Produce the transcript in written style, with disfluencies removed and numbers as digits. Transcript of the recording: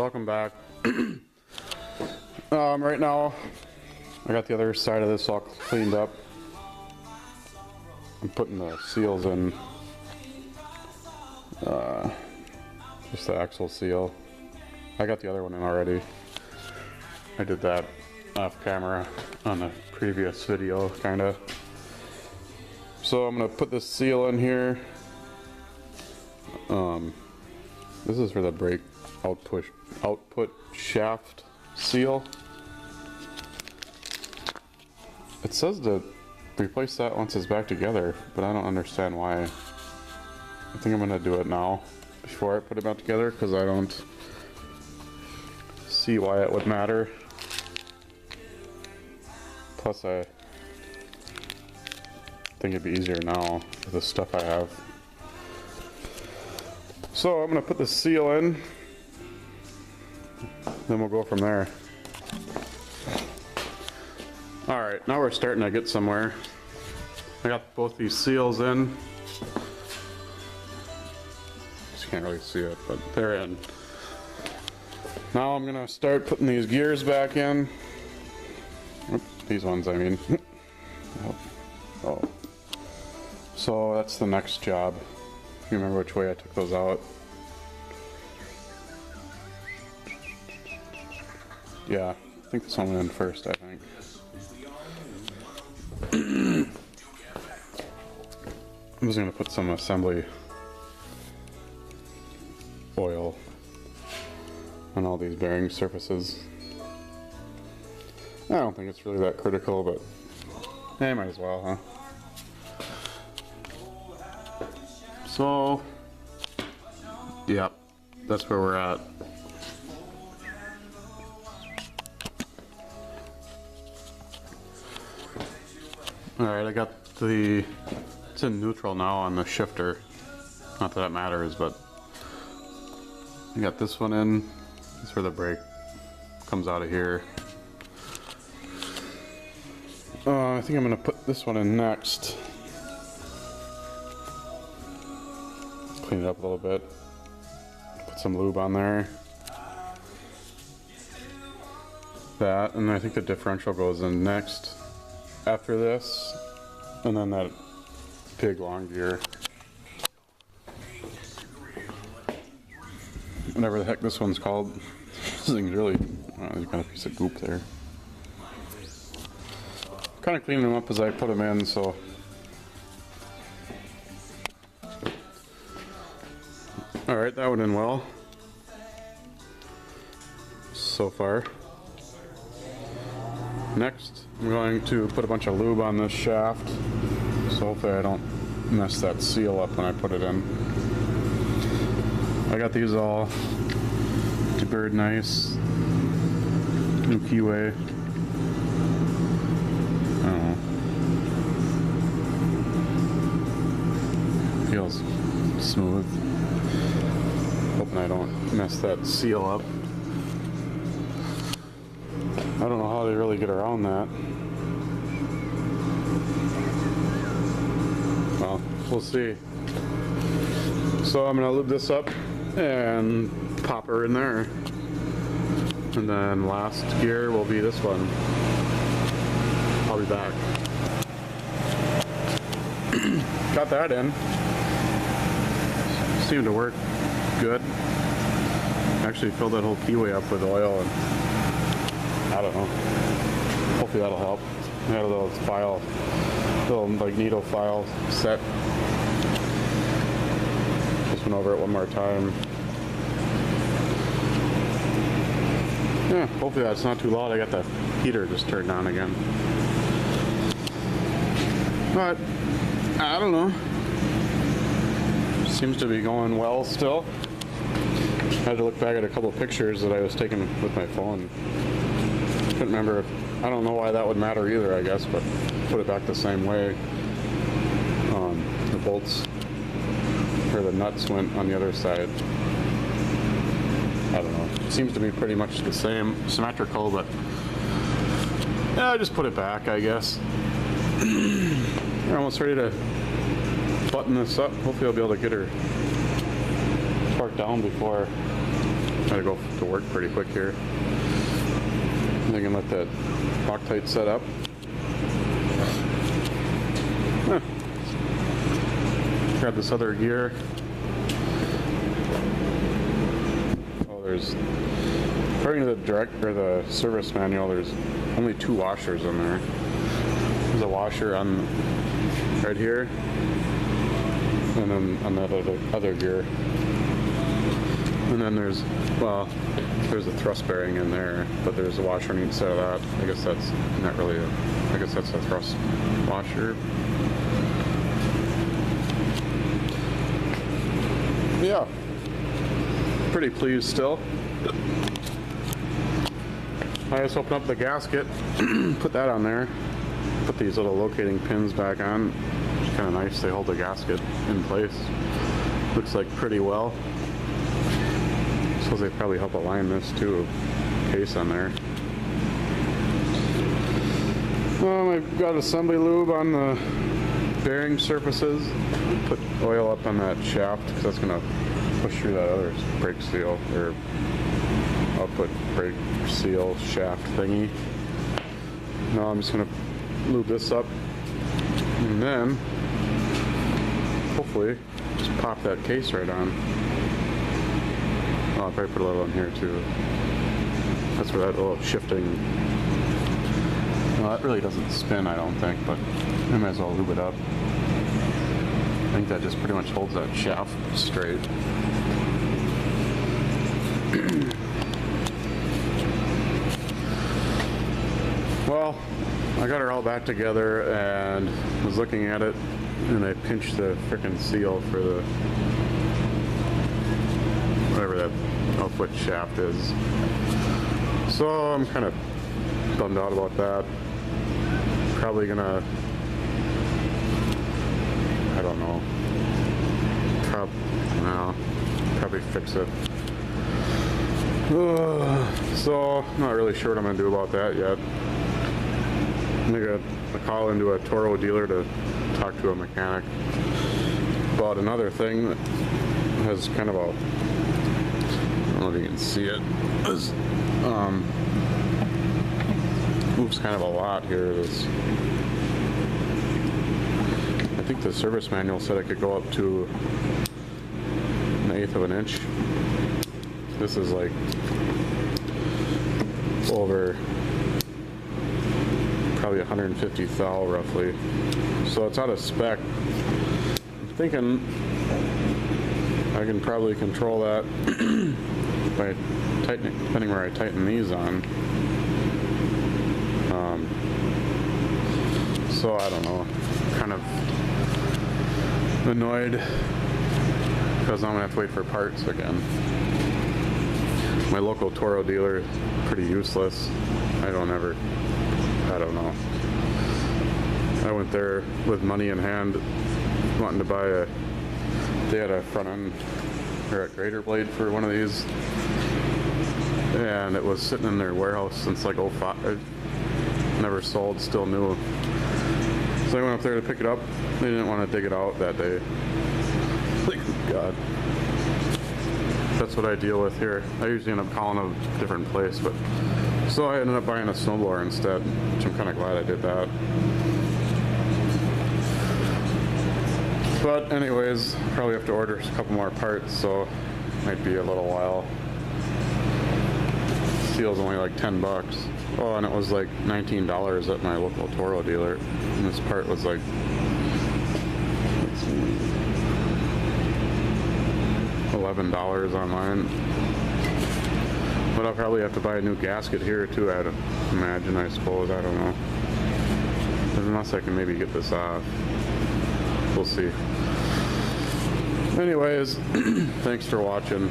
Welcome back. Right now, I got the other side of this all cleaned up. I'm putting the seals in, just the axle seal. I got the other one in already. I did that off camera on a previous video, kinda. So I'm gonna put this seal in here. This is for the brake output shaft seal. It says to replace that once it's back together, but I don't understand why. I think I'm gonna do it now before I put it back together because I don't see why it would matter. Plus I think it'd be easier now with the stuff I have. So I'm gonna put the seal in, then we'll go from there. Alright, now we're starting to get somewhere. I got both these seals in. Just can't really see it, but they're in. Now I'm gonna start putting these gears back in. Oops, these ones, I mean. Oh. So that's the next job. You remember which way I took those out? Yeah, I think this one went in first, I think. I'm just gonna put some assembly oil on all these bearing surfaces. I don't think it's really that critical, but hey, might as well, huh? So, yep, that's where we're at. Alright, I got it's in neutral now on the shifter. Not that it matters, but I got this one in. That's where the brake comes out of here. I think I'm gonna put this one in next. Clean it up a little bit. Put some lube on there. That, and I think the differential goes in next after this, and then that big long gear. Whatever the heck this one's called. This thing's really, there's got a piece of goop there. Kind of cleaning them up as I put them in, so. Alright, that went in well. So far. Next, I'm going to put a bunch of lube on this shaft. So hopefully I don't mess that seal up when I put it in. I got these all deburred nice. New keyway. I don't know. Feels smooth. Hoping I don't mess that seal up. I don't know how they really get around that. Well, we'll see. So I'm gonna lube this up and pop her in there. And then last gear will be this one. I'll be back. Got that in. Seemed to work good. Actually filled that whole keyway up with oil, and I don't know. Hopefully that'll help. I had a little file, little magneto file set. Just went over it one more time. Yeah, hopefully that's not too loud. I got the heater just turned on again. But I don't know. Seems to be going well still. I had to look back at a couple pictures that I was taking with my phone. Couldn't remember. I don't know why that would matter either, I guess, but put it back the same way. The bolts or the nuts went on the other side. I don't know. It seems to be pretty much the same, symmetrical, but yeah, I just put it back, I guess. We're almost ready to button this up. Hopefully I'll be able to get her torqued down before Gotta go to work pretty quick here. I can let that Loctite set up. Grab this other gear. Oh, there's, according to the service manual, there's only 2 washers in there. There's a washer on right here, and then on that other gear. And then there's a thrust bearing in there, but there's a washer on each side of that. I guess that's not really I guess that's a thrust washer. Yeah, pretty pleased still. I just opened up the gasket, put that on there, put these little locating pins back on. It's kind of nice, they hold the gasket in place. Looks like pretty well. Suppose they probably help align this too, case on there. I've got assembly lube on the bearing surfaces. Put oil up on that shaft because that's going to push through that other brake seal or output brake seal shaft thingy. Now I'm just going to lube this up and then hopefully just pop that case right on. I'll probably put a little in here too. That's where that little shifting. Well, that really doesn't spin, I don't think, but I might as well lube it up. I think that just pretty much holds that shaft straight. Well, I got her all back together and was looking at it, and I pinched the frickin' seal for the whatever that output shaft is. So I'm kind of bummed out about that. Probably gonna, I don't know, probably fix it. So not really sure what I'm gonna do about that yet. I'm gonna call into a Toro dealer to talk to a mechanic about another thing that has kind of a, I don't know if you can see it. Moves kind of a lot here. I think the service manual said it could go up to 1/8 of an inch. This is like over probably 150 thou roughly. So it's out of spec. I'm thinking I can probably control that by tightening, depending where I tighten these on. So I don't know, kind of annoyed because I'm gonna have to wait for parts again. My local Toro dealer is pretty useless. I don't know. I went there with money in hand, wanting to buy they had a front end or a grater blade for one of these, and it was sitting in their warehouse since like 05. Never sold, still new. So I went up there to pick it up. They didn't want to dig it out that day. Like, God. That's what I deal with here. I usually end up calling a different place, but so I ended up buying a snowblower instead, which I'm kind of glad I did that. But anyways, probably have to order a couple more parts, so might be a little while. Seal's only like 10 bucks. Oh, and it was like $19 at my local Toro dealer. And this part was like, let's see, $11 online. But I'll probably have to buy a new gasket here too, I'd imagine, I suppose. I don't know. Unless I can maybe get this off. We'll see. Anyways, thanks for watching.